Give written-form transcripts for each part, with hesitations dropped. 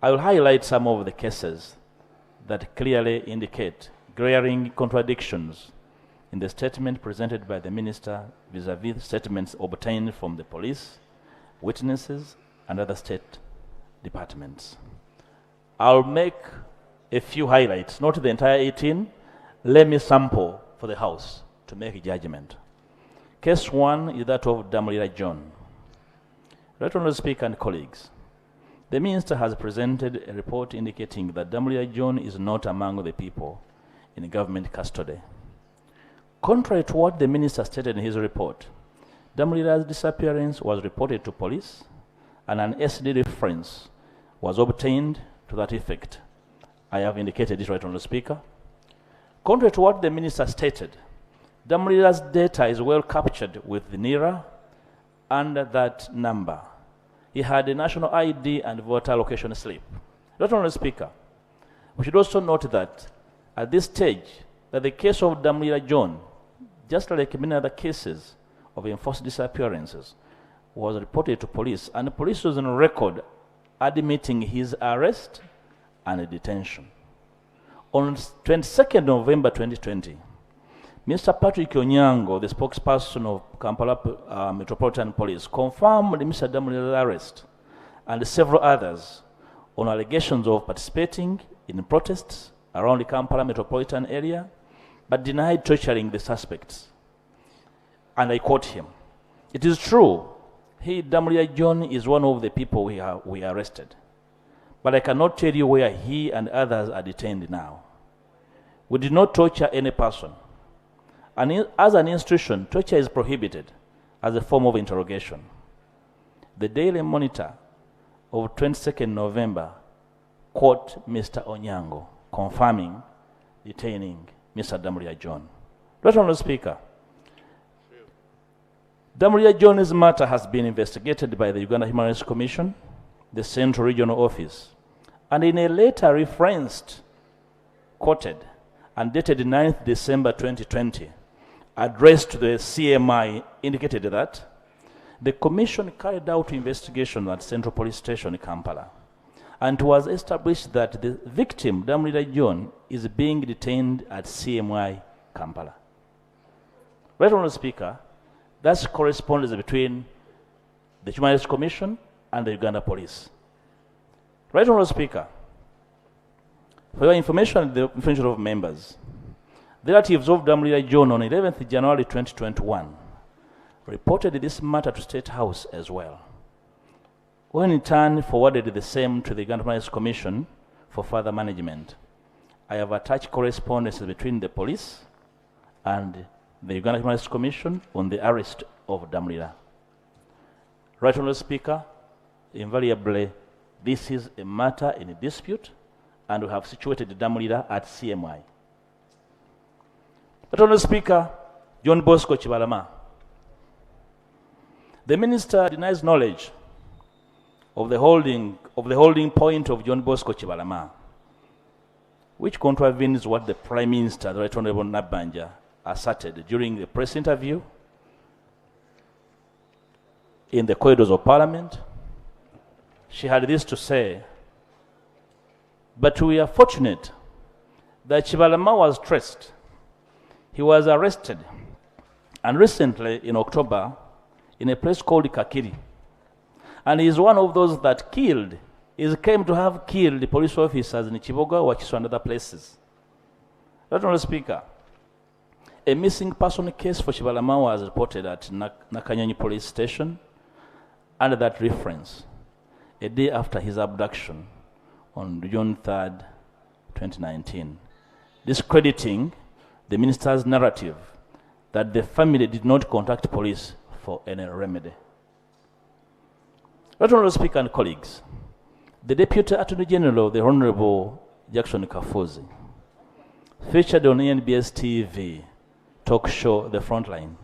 I will highlight some of the cases that clearly indicate glaring contradictions in the statement presented by the Minister vis-à-vis statements obtained from the police, witnesses, and other state departments. I'll make a few highlights, not the entire 18. Let me sample for the House to make a judgment. Case 1 is that of Damulira John. Right Honourable Speaker and colleagues, the Minister has presented a report indicating that Damulira John is not among the people in government custody. Contrary to what the Minister stated in his report, Damulira's disappearance was reported to police and an SD reference was obtained to that effect. I have indicated this, Right Honourable Speaker. Contrary to what the Minister stated, Damulira's data is well captured with the NIRA under that number. He had a national ID and voter location slip. Right Honourable Speaker, we should also note that at this stage, that the case of Damulira John, just like many other cases of enforced disappearances, was reported to police, and the police was on record admitting his arrest and detention. On 22nd November 2020, Mr. Patrick Onyango, the spokesperson of Kampala Metropolitan Police, confirmed Mr. Damulira's arrest and several others on allegations of participating in protests around the Kampala metropolitan area, but denied torturing the suspects. And I quote him, "It is true, Damulira John is one of the people we arrested, but I cannot tell you where he and others are detained now. We did not torture any person. And as an institution, torture is prohibited as a form of interrogation." The Daily Monitor of 22nd November quote Mr. Onyango, confirming detaining Mr. Damulira John. Right Honourable Speaker, Damulira John's matter has been investigated by the Uganda Human Rights Commission, the Central Regional Office, and in a letter referenced, quoted, and dated 9th December 2020, addressed to the CMI, indicated that the Commission carried out investigation at Central Police Station in Kampala, and it was established that the victim, Damulira John, is being detained at CMI Kampala. Right Honourable Speaker, that's correspondence between the Human Rights Commission and the Uganda Police. Right Honourable Speaker, for your information and the information of members, the relatives of Damulira John on 11th January 2021 reported this matter to State House as well, when in turn forwarded the same to the Uganda Human Rights Commission for further management. I have attached correspondence between the police and the Uganda Human Rights Commission on the arrest of Damulira. Right Honourable Speaker, invariably, this is a matter in dispute, and we have situated Damulira at CMI. Right Honourable Speaker, John Bosco Kibalama. The Minister denies knowledge of the holding point of John Bosco Kibalama, which contravenes what the Prime Minister, the Right Honourable Nabanja, asserted during the press interview in the corridors of Parliament. She had this to say: "But we are fortunate that Kibalama was traced. He was arrested, and recently in October, in a place called Kakiri. And he is one of those that killed, is claimed to have killed the police officers in Chiboga, Wakiso, and other places." Right Honourable Speaker, a missing person case for Kibalama was reported at Nakanyonyi Police Station under that reference, a day after his abduction on June 3rd, 2019, discrediting the Minister's narrative that the family did not contact police for any remedy. Right Honourable Speaker and colleagues, the Deputy Attorney General, the Honourable Jackson Kafuzi, featured on NBS TV talk show The Frontline,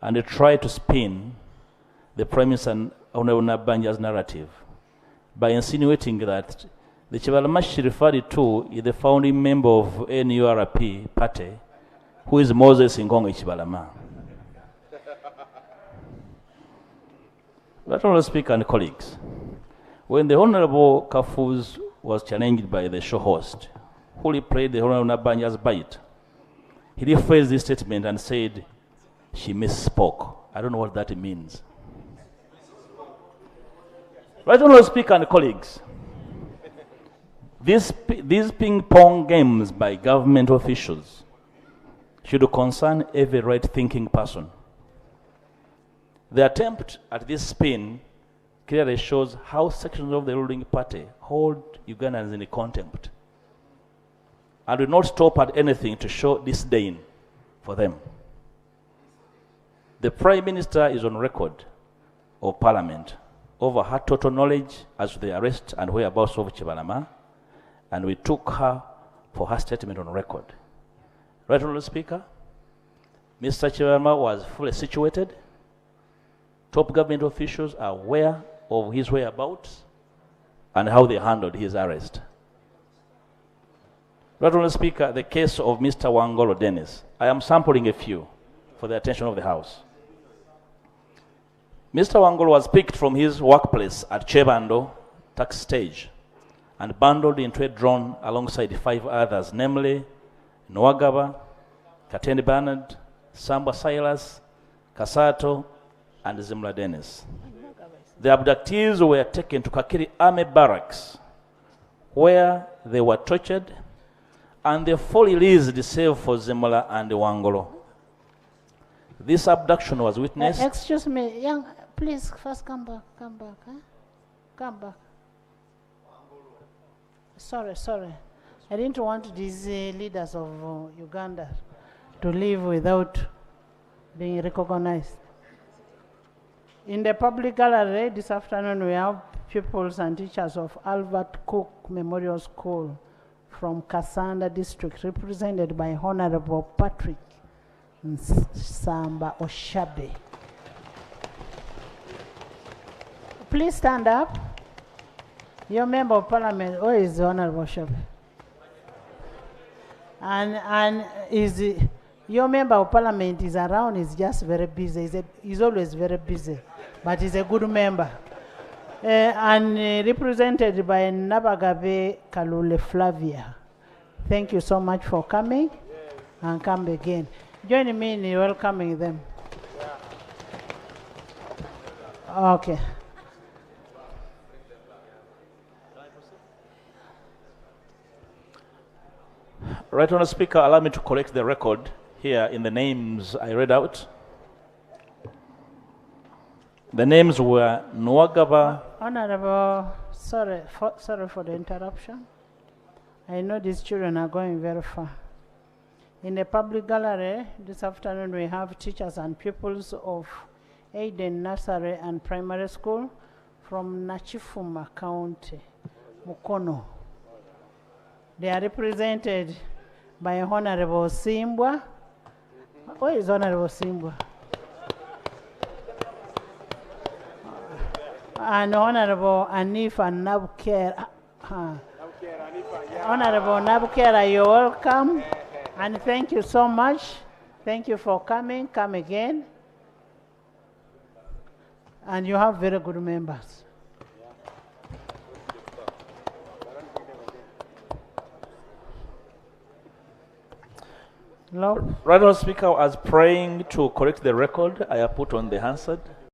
and they tried to spin the Prime Minister and Honourable Nabanja's narrative by insinuating that the Kibalama she referred to is the founding member of NURP party, who is Moses Ngongo Kibalama. Right Honourable Speaker and colleagues, When the Honorable Kafuz was challenged by the show host, who replayed the Honorable Nabanya's bite, he rephrased this statement and said, "She misspoke." I don't know what that means. Right, Honorable Speaker and colleagues, these ping-pong games by government officials should concern every right-thinking person. The attempt at this spin clearly shows how sections of the ruling party hold Ugandans in contempt and will not stop at anything to show disdain for them. The Prime Minister is on record of Parliament over her total knowledge as to the arrest and whereabouts of Chibalama, and we took her for her statement on record. Right, Honourable Speaker, Mr. Chibalama was fully situated. Top government officials are aware of his whereabouts and how they handled his arrest. Right, Honourable Speaker, the case of Mr. Wangolo Dennis, I am sampling a few for the attention of the House. Mr. Wangolo was picked from his workplace at Chebando tax stage and bundled into a drone alongside 5 others, namely Nwagaba, Katende Bernard, Samba Silas, Kasato, and Zimla Dennis. The abductees were taken to Kakiri Army Barracks, where they were tortured, and they fully released save for Zimla and Wangolo. This abduction was witnessed. Excuse me, young, please first come back, huh? Come back. Sorry. I didn't want these leaders of Uganda to leave without being recognized. In the public gallery this afternoon, we have pupils and teachers of Albert Cook Memorial School from Kasanda District, represented by Honorable Patrick Samba Oshabe. Please stand up. Your member of parliament, where is the Honorable Oshabe? And your member of parliament is around, is just very busy. He's always very busy, but he's a good member. Represented by Nabagabe Kalule Flavia. Thank you so much for coming, and come again. Join me in welcoming them. Okay. Right, Honourable Speaker, allow me to correct the record here in the names I read out. The names were Nwagaba. Honorable, sorry for the interruption. I know these children are going very far. In the public gallery this afternoon, we have teachers and pupils of Aiden Nursery and Primary School from Nachifuma County, Mukono. They are represented by Honorable Simbwa. Where is Honorable Simbwa? And Honorable Anifa Nabukera. Honorable Nabukera, you're welcome. And thank you so much. Thank you for coming. Come again. And you have very good members. Right, Honourable Speaker, as praying to correct the record, I have put on the Hansard.